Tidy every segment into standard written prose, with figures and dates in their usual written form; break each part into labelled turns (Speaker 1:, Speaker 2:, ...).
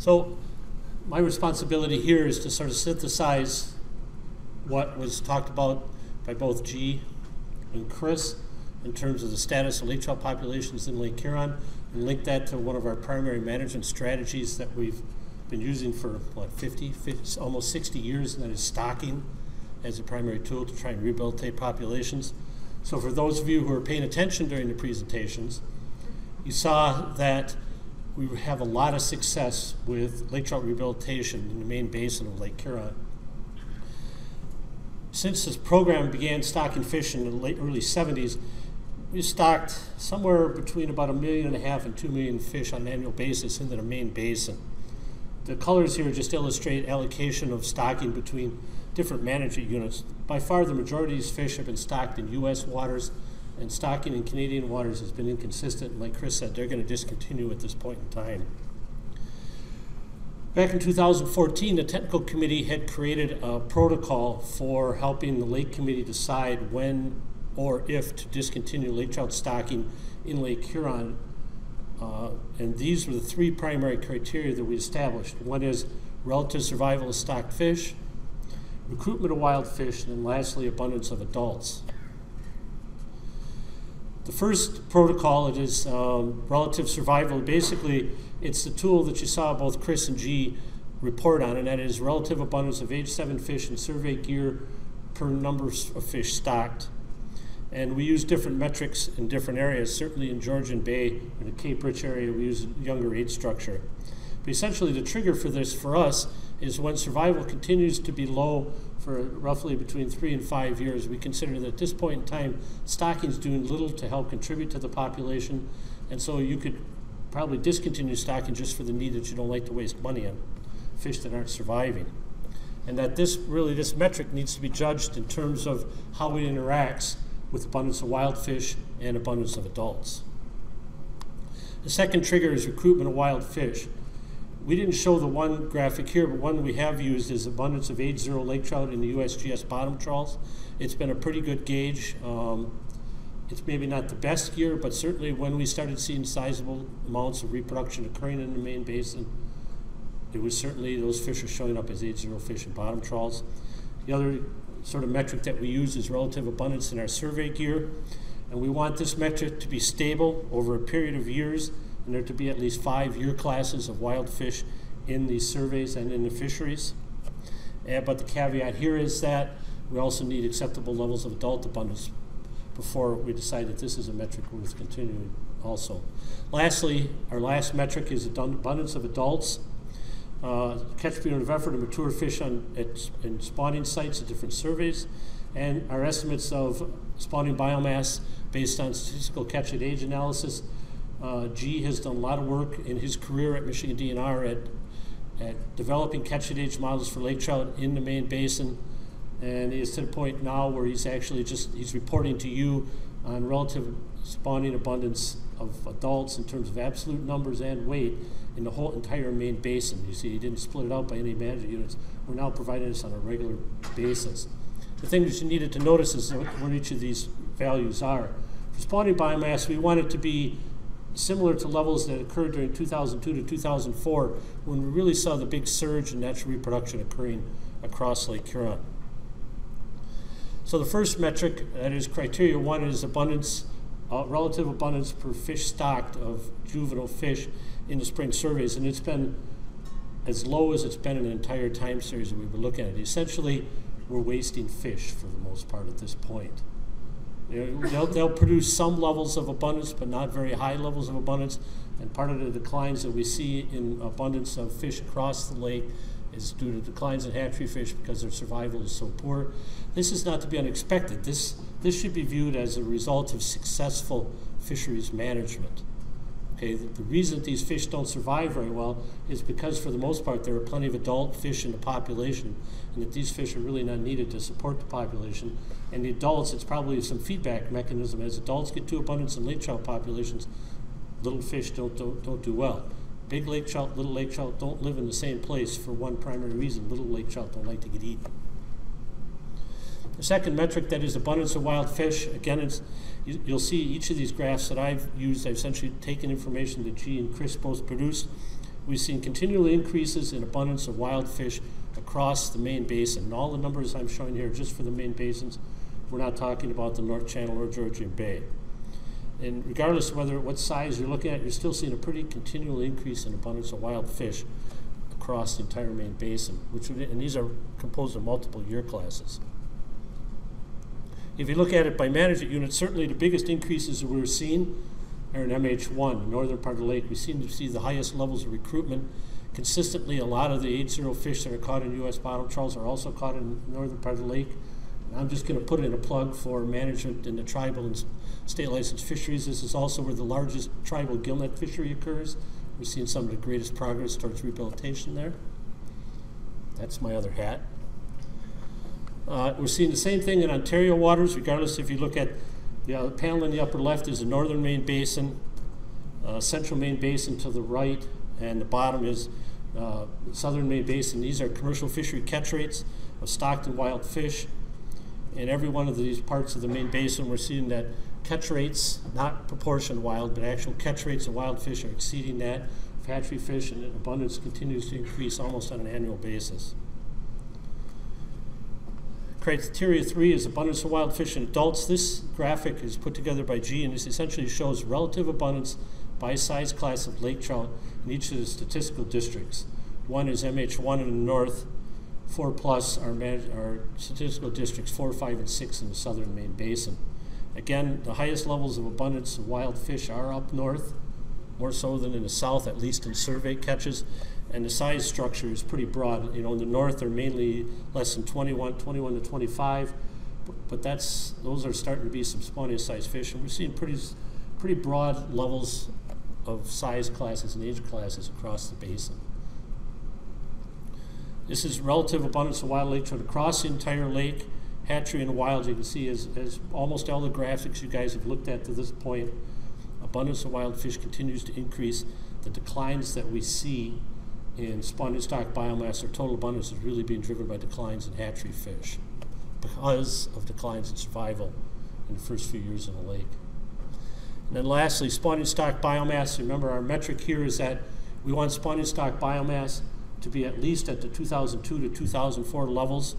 Speaker 1: So my responsibility here is to sort of synthesize what was talked about by both G and Chris in terms of the status of lake trout populations in Lake Huron, and link that to one of our primary management strategies that we've been using for, what, 50, almost 60 years, and that is stocking as a primary tool to try and rehabilitate populations. So for those of you who are paying attention during the presentations, you saw that we have a lot of success with lake trout rehabilitation in the main basin of Lake Huron. Since this program began stocking fish in the early 70s, we stocked somewhere between about 1.5 million and 2 million fish on an annual basis into the main basin. The colors here just illustrate allocation of stocking between different management units. By far the majority of these fish have been stocked in U.S. waters, and stocking in Canadian waters has been inconsistent. And like Chris said, they're going to discontinue at this point in time. Back in 2014, the technical committee had created a protocol for helping the Lake Committee decide when or if to discontinue lake trout stocking in Lake Huron. And these were the three primary criteria that we established. One is relative survival of stocked fish, recruitment of wild fish, and then lastly, abundance of adults. The first protocol, it is relative survival. Basically, it's the tool that you saw both Chris and G report on, and that is relative abundance of age 7 fish in survey gear per number of fish stocked. And we use different metrics in different areas. Certainly in Georgian Bay, in the Cape Rich area, we use a younger age structure. But essentially the trigger for this for us is when survival continues to be low for roughly between 3 and 5 years. We consider that at this point in time, stocking is doing little to help contribute to the population, and so you could probably discontinue stocking just for the need that you don't like to waste money on fish that aren't surviving. And that this metric needs to be judged in terms of how it interacts with abundance of wild fish and abundance of adults. The second trigger is recruitment of wild fish. We didn't show the one graphic here, but one we have used is abundance of age 0 lake trout in the USGS bottom trawls. It's been a pretty good gauge. It's maybe not the best year, but certainly when we started seeing sizable amounts of reproduction occurring in the main basin, it was certainly those fish are showing up as age 0 fish in bottom trawls. The other sort of metric that we use is relative abundance in our survey gear, and we want this metric to be stable over a period of years, and there to be at least 5 year classes of wild fish in these surveys and in the fisheries. But the caveat here is that we also need acceptable levels of adult abundance before we decide that this is a metric worth continuing also. Lastly, our last metric is abundance of adults. Catch period of effort to mature fish in spawning sites at different surveys, and our estimates of spawning biomass based on statistical catch at age analysis. G has done a lot of work in his career at Michigan DNR at developing catch at age models for lake trout in the main basin, and he is to the point now where he's actually he's reporting to you on relative spawning abundance of adults in terms of absolute numbers and weight in the whole entire main basin. You see, he didn't split it out by any management units. We're now providing this on a regular basis. The thing that you needed to notice is what each of these values are. For spawning biomass, we want it to be similar to levels that occurred during 2002 to 2004, when we really saw the big surge in natural reproduction occurring across Lake Huron. So the first metric, that is criteria 1, is abundance, relative abundance per fish stocked of juvenile fish in the spring surveys, and it's been as low as it's been in the entire time series that we were looking at. Essentially, we're wasting fish for the most part at this point. They'll produce some levels of abundance, but not very high levels of abundance, and part of the declines that we see in abundance of fish across the lake is due to declines in hatchery fish because their survival is so poor. This is not to be unexpected. This should be viewed as a result of successful fisheries management. Okay, the reason that these fish don't survive very well is because, for the most part, there are plenty of adult fish in the population, and that these fish are really not needed to support the population. And the adults, it's probably some feedback mechanism. As adults get too abundant in lake trout populations, little fish don't do well. Big lake trout, little lake trout don't live in the same place for one primary reason. Little lake trout don't like to get eaten. The second metric, that is abundance of wild fish, again, you'll see each of these graphs that I've used, I've essentially taken information that G and Chris both produced we've seen continual increases in abundance of wild fish across the main basin. And all the numbers I'm showing here are just for the main basins. We're not talking about the North Channel or Georgian Bay. And regardless of what size you're looking at, you're still seeing a pretty continual increase in abundance of wild fish across the entire main basin, and these are composed of multiple year classes. If you look at it by management unit, certainly the biggest increases that we're seeing are in MH1, the northern part of the lake. We seem to see the highest levels of recruitment. Consistently, a lot of the 8-0 fish that are caught in U.S. bottom trawls are also caught in the northern part of the lake. And I'm just going to put in a plug for management in the tribal and state licensed fisheries. This is also where the largest tribal gillnet fishery occurs. We're seeing some of the greatest progress towards rehabilitation there. That's my other hat. We're seeing the same thing in Ontario waters, regardless if you look at the panel in the upper left is the northern main basin, central main basin to the right, and the bottom is southern main basin. These are commercial fishery catch rates of stocked and wild fish. In every one of these parts of the main basin, we're seeing that catch rates, not proportion wild, but actual catch rates of wild fish are exceeding that of hatchery fish, and abundance continues to increase almost on an annual basis. Criteria 3 is abundance of wild fish in adults. This graphic is put together by G, and this essentially shows relative abundance by size class of lake trout in each of the statistical districts. One is MH1 in the north, 4 plus are statistical districts 4, 5, and 6 in the southern main basin. Again, the highest levels of abundance of wild fish are up north, more so than in the south, at least in survey catches. And the size structure is pretty broad. In the north, they're mainly less than 21 to 25, but those are starting to be some spawning size fish, and we're seeing pretty broad levels of size classes and age classes across the basin. This is relative abundance of wild lake trout across the entire lake, hatchery and wild. You can see as almost all the graphics you guys have looked at to this point, abundance of wild fish continues to increase. The declines that we see in spawning stock biomass or total abundance is really being driven by declines in hatchery fish because of declines in survival in the first few years in the lake. And then lastly, spawning stock biomass. Remember, our metric here is that we want spawning stock biomass to be at least at the 2002 to 2004 levels,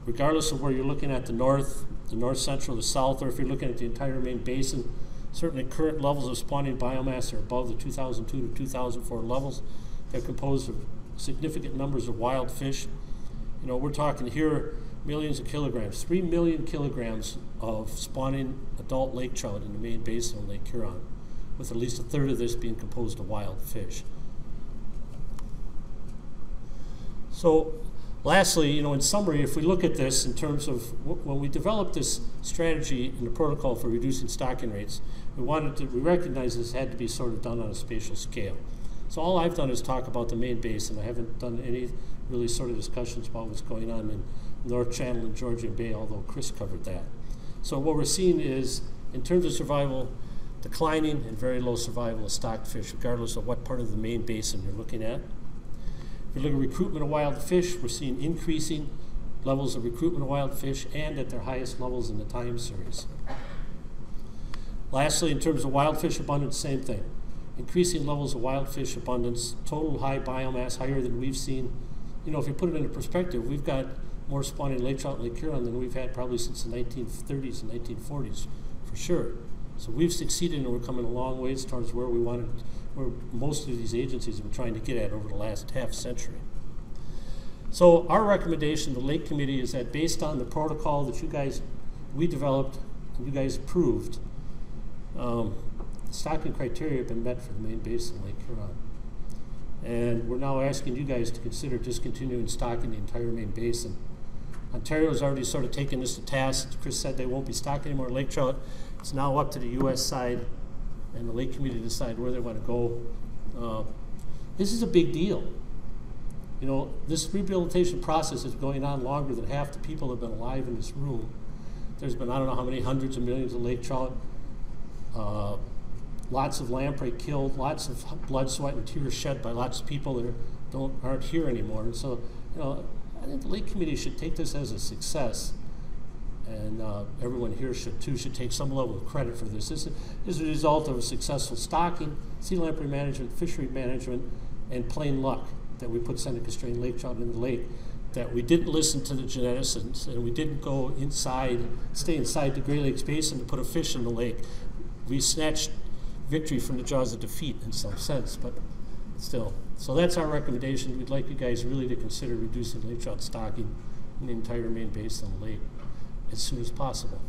Speaker 1: regardless of where you're looking at the north central, the south, or if you're looking at the entire main basin. Certainly current levels of spawning biomass are above the 2002 to 2004 levels. They're composed of significant numbers of wild fish. We're talking here millions of kilograms, 3 million kilograms of spawning adult lake trout in the main basin of Lake Huron, with at least a third of this being composed of wild fish. So lastly, in summary, if we look at this in terms of when we developed this strategy in the protocol for reducing stocking rates, we recognized this had to be sort of done on a spatial scale. So all I've done is talk about the main basin. I haven't done any really sort of discussions about what's going on in North Channel and Georgian Bay, although Chris covered that. So what we're seeing is, in terms of survival, declining and very low survival of stocked fish, regardless of what part of the main basin you're looking at. If you look at recruitment of wild fish, we're seeing increasing levels of recruitment of wild fish and at their highest levels in the time series. Lastly, in terms of wild fish abundance, same thing. Increasing levels of wild fish abundance, total high biomass, higher than we've seen. If you put it into perspective, we've got more spawning lake trout in Lake Huron than we've had probably since the 1930s and 1940s, for sure. So we've succeeded, and we're coming a long ways towards where most of these agencies have been trying to get at over the last half century. So our recommendation to the Lake Committee is that based on the protocol that we developed and you guys approved, stocking criteria have been met for the main basin, Lake Huron. And we're now asking you guys to consider discontinuing stocking the entire main basin. Ontario's already sort of taken this to task. Chris said they won't be stocking any more lake trout. It's now up to the U.S. side and the Lake Committee to decide where they want to go. This is a big deal. This rehabilitation process is going on longer than half the people have been alive in this room. There's been, I don't know how many hundreds of millions of lake trout, lots of lamprey killed, lots of blood, sweat, and tears shed by lots of people that aren't here anymore. And so, I think the Lake Committee should take this as a success and everyone here should take some level of credit for this. This is a result of a successful stocking, sea lamprey management, fishery management, and plain luck that we put Seneca strain lake trout in the lake, that we didn't listen to the geneticists, and we didn't go stay inside the Great Lakes Basin to put a fish in the lake. We snatched victory from the jaws of defeat in some sense, but still. So that's our recommendation. We'd like you guys really to consider reducing lake trout stocking in the entire main basin of the lake as soon as possible.